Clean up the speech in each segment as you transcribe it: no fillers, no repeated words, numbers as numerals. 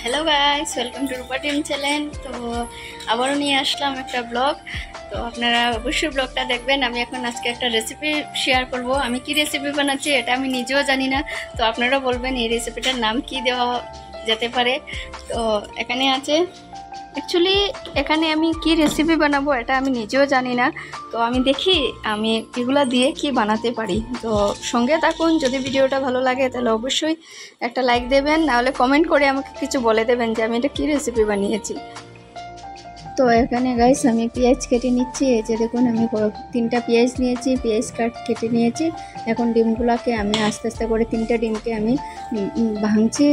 Hello guys, welcome to Rupa team channel. তো আবারও নিয়ে আসলাম একটা ব্লগ। তো আপনারা অবশ্যই ব্লগটা দেখবেন। আমি এখন আজকে একটা রেসিপি শেয়ার করব। আমি কি রেসিপি বানাচ্ছি এটা আমি নিজেও জানি না। তো আপনারা বলবেন এই রেসিপিটার নাম কি দেওয়া যেতে পারে। তো এখানে আছে অ্যাকচুয়ালি এখানে আমি কি রেসিপি বানাবো এটা আমি নিজেও জানি না। তো আমি দেখি আমি এগুলা দিয়ে কি বানাতে পারি। তো সঙ্গে থাকুন। যদি ভিডিওটা ভালো লাগে তাহলে অবশ্যই একটা লাইক দেবেন, নাহলে কমেন্ট করে আমাকে কিছু বলে দেবেন যে আমি এটা কী রেসিপি বানিয়েছি। তো এখানে গাইস আমি পেঁয়াজ কেটে নিচ্ছি। এই যে দেখুন আমি 3টা পেঁয়াজ নিয়েছি, পেঁয়াজ কেটে নিয়েছি। এখন ডিমগুলোকে আমি আস্তে আস্তে করে 3টা ডিমকে আমি ভাঙছি।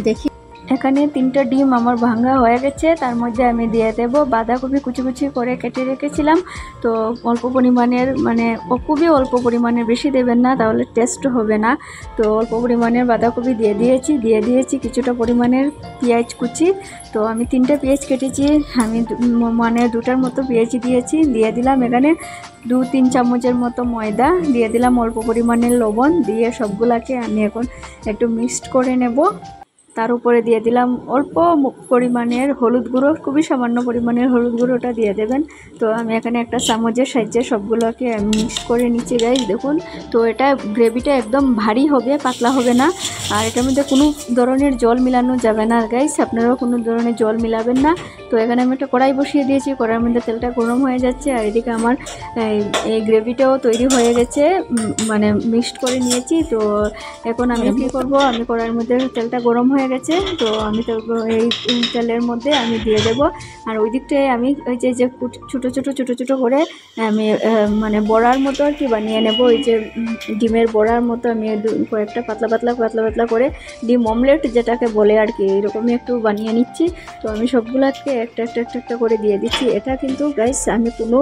দেখি এখানে 3টা ডিম আমার ভাঙা হয়ে গেছে। তার মধ্যে আমি দিয়ে দেব বাঁধাকপি কুচি কুচি করে কেটে রেখেছিলাম। তো অল্প পরিমাণের খুবই অল্প পরিমাণের, বেশি দেবেন না তাহলে টেস্ট হবে না। তো অল্প পরিমাণের বাঁধাকপি দিয়ে দিয়েছি কিছুটা পরিমাণের পেঁয়াজ কুচি। তো আমি 3টা পেঁয়াজ কেটেছি, আমি 2টার মতো পেঁয়াজ দিয়েছি। দিয়ে দিলাম এখানে 2-3 চামচের মতো ময়দা, দিয়ে দিলাম অল্প পরিমাণের লবণ, দিয়ে সবগুলাকে আমি এখন একটু মিক্সড করে নেব। তার উপরে দিয়ে দিলাম অল্প পরিমাণের হলুদ গুঁড়ো, খুবই সামান্য পরিমাণের হলুদ গুঁড়োটা দিয়ে দেবেন। তো আমি এখানে একটা চামচের সাহায্যে সবগুলোকে মিক্স করে নিচ্ছি গাইস। দেখুন, তো এটা গ্রেভিটা একদম ভারী হবে, পাতলা হবে না। আর এটার মধ্যে কোনো ধরনের জল মিলানো যাবে না গাইস, আপনারাও কোনো ধরনের জল মিলাবেন না। তো এখানে আমি একটা কড়াই বসিয়ে দিয়েছি, কড়াইয়ের মধ্যে তেলটা গরম হয়ে যাচ্ছে। আর এদিকে আমার এই গ্রেভিটাও তৈরি হয়ে গেছে, মিক্সড করে নিয়েছি। তো এখন আমি কী করব, আমি কড়াইয়ের মধ্যে তেলটা গরম হয়ে গেছে। তো আমি তো এই তেলের মধ্যে আমি দিয়ে দেব। আর ওই দিকটায় আমি ওই যে ছোটো ছোটো করে আমি বড়ার মতো আর কি বানিয়ে নেব। ওই যে ডিমের বড়ার মতো আমি কয়েকটা পাতলা পাতলা করে ডিম অমলেট যেটাকে বলে আর কি, এরকমই একটু বানিয়ে নিচ্ছি। তো আমি সবগুলোকে একটা করে দিয়ে দিচ্ছি। এটা কিন্তু গাইস আমি কোনো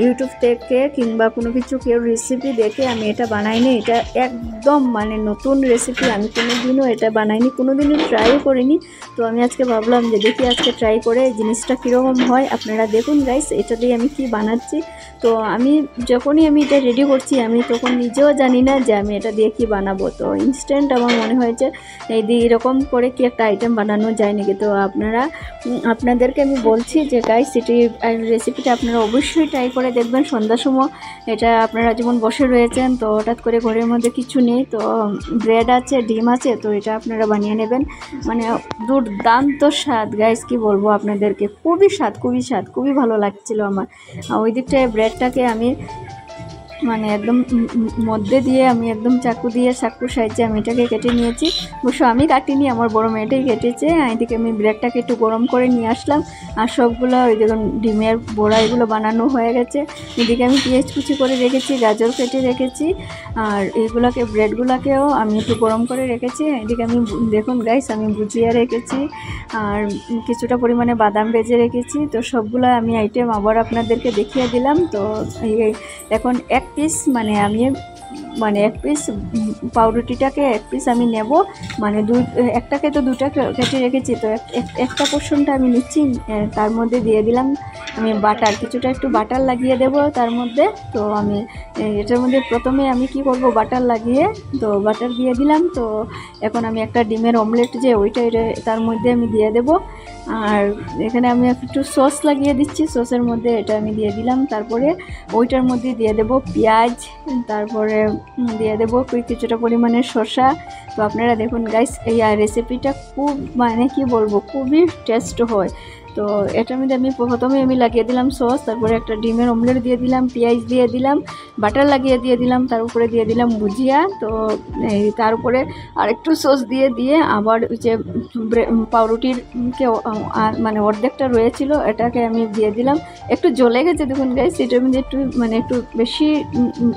ইউটিউব থেকে কিংবা কোনো কিছু কেউ রেসিপি দেখে আমি এটা বানাইনি। এটা একদম নতুন রেসিপি, আমি কোনোদিনও এটা বানাইনি, কোনোদিনও ট্রাইও করিনি। তো আমি আজকে ভাবলাম যে দেখি আজকে ট্রাই করে জিনিসটা কীরকম হয়। আপনারা দেখুন গাইস এটা দিয়ে আমি কি বানাচ্ছি। তো আমি যখনই আমি এটা রেডি করছি আমি তখন নিজেও জানি না যে আমি এটা দিয়ে কি বানাবো। তো ইনস্ট্যান্ট আমার মনে হয়েছে এই দিয়ে এরকম করে কি একটা আইটেম বানানো যায় নাকি। তো আপনাদেরকে আমি বলছি যে গাইস এটি রেসিপিটা আপনারা অবশ্যই ট্রাই করে দেখবেন সন্ধ্যার সময়। এটা আপনারা যেমন বসে রয়েছেন, তো হঠাৎ করে ঘরের মধ্যে কিছু নেই, তো ব্রেড আছে, ডিম আছে, তো এটা আপনারা বানিয়ে নেবেন। দুর্দান্ত স্বাদ গাইস, কি বলবো আপনাদেরকে, খুবই স্বাদ, খুবই ভালো লাগছিল আমার। ওই দিকটায় ব্রেডটাকে আমি একদম মধ্যে দিয়ে আমি একদম চাকুর সাহায্যে আমি এটাকে কেটে নিয়েছি। অবশ্য আমি কাটিনি, আমার বড় মেয়েটাই কেটেছে। এদিকে আমি ব্রেডটাকে একটু গরম করে নিয়ে আসলাম। আর সবগুলো ওই দেখুন ডিমের বড়া এগুলো বানানো হয়ে গেছে। এদিকে আমি পেঁয়াজ কুচি করে রেখেছি, গাজর কেটে রেখেছি, আর এইগুলোকে ব্রেডগুলোকেও আমি একটু গরম করে রেখেছি। এদিকে আমি দেখুন গাইস আমি ভুজিয়া রেখেছি, আর কিছুটা পরিমাণে বাদাম ভেজে রেখেছি। তো সবগুলো আমি আইটেম আবার আপনাদেরকে দেখিয়ে দিলাম। তো এখন এক পিস এক পিস পাউরুটিটাকে এক পিস আমি নেব। একটাকে তো 2টা কেটে রেখেছি, তো একটা পোর্শনটা আমি নিচ্ছি। তার মধ্যে দিয়ে দিলাম আমি বাটার, একটু বাটার লাগিয়ে দেব তার মধ্যে। তো আমি এটার মধ্যে প্রথমে আমি কি করব, বাটার লাগিয়ে তো বাটার দিয়ে দিলাম। তো এখন আমি একটা ডিমের অমলেট যে ওইটা তার মধ্যে আমি দিয়ে দেব। আর এখানে আমি একটু সস লাগিয়ে দিচ্ছি, সসের মধ্যে এটা আমি দিয়ে দিলাম। তারপরে ওইটার মধ্যে দিয়ে দেব পেঁয়াজ, তারপরে দিয়ে দেব কিছুটা পরিমাণে শসা। তো আপনারা দেখুন গাইস এই রেসিপিটা খুব কি বলবো, খুবই টেস্ট হয়। তো এটার মধ্যে আমি প্রথমে লাগিয়ে দিলাম সস, তারপরে একটা ডিমের অমলেট দিয়ে দিলাম, পেঁয়াজ দিয়ে দিলাম, বাটার লাগিয়ে দিয়ে দিলাম, তার উপরে দিয়ে দিলাম ভুজিয়া। তো তার উপরে আরেকটু সস দিয়ে আবার ওই যে পাউরুটিরকে অর্ধেকটা রয়েছিল এটাকে আমি দিয়ে দিলাম। একটু জ্বলে গেছে দেখুন গাইস, এটার মধ্যে একটু বেশি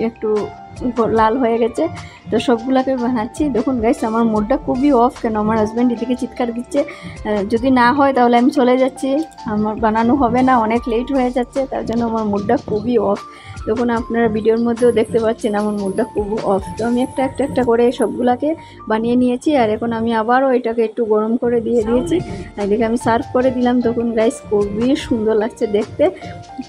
একটু লাল হয়ে গেছে। তো সবগুলোকে বানাচ্ছি। দেখুন গাইস আমার মুডটা খুবই অফ, কেন আমার হাজব্যান্ড এদিকে চিৎকার দিচ্ছে, যদি না হয় তাহলে আমি চলে যাচ্ছি, আমার বানানো হবে না, অনেক লেট হয়ে যাচ্ছে, তার জন্য আমার মুডটা খুবই অফ। তখন আপনারা ভিডিওর মধ্যেও দেখতে পাচ্ছেন আমার মুডটা খুব অফ। তো আমি একটা করে সবগুলাকে বানিয়ে নিয়েছি, আর এখন আমি আবারও এটাকে একটু গরম করে দিয়েছি। এদিকে আমি সার্ভ করে দিলাম। তখন গাইস খুবই সুন্দর লাগছে দেখতে,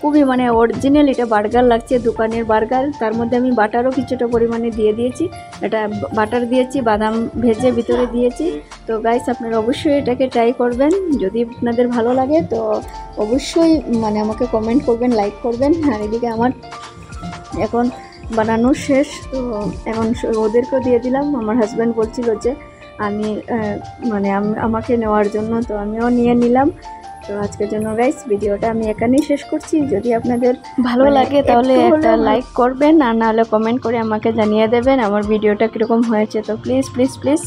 খুবই মানে অরিজিনাল এটা বার্গার লাগছে, দোকানের বার্গার। তার মধ্যে আমি বাটারও কিছুটা পরিমাণে দিয়ে দিয়েছি, এটা বাটার দিয়েছি, বাদাম ভেজে ভিতরে দিয়েছি। তো গাইস আপনারা অবশ্যই এটাকে ট্রাই করবেন, যদি আপনাদের ভালো লাগে তো অবশ্যই মানে আমাকে কমেন্ট করবেন, লাইক করবেন। আর এদিকে আমার এখন বানানো শেষ, তো এখন ওদেরকেও দিয়ে দিলাম। আমার হাজব্যান্ড বলছিল যে আমি মানে আমাকে নেওয়ার জন্য, তো আমিও নিয়ে নিলাম। তো আজকের জন্য গাইস ভিডিওটা আমি এখানেই শেষ করছি। যদি আপনাদের ভালো লাগে তাহলে একটা লাইক করবেন, আর নাহলে কমেন্ট করে আমাকে জানিয়ে দেবেন আমার ভিডিওটা কীরকম হয়েছে। তো প্লিজ প্লিজ প্লিজ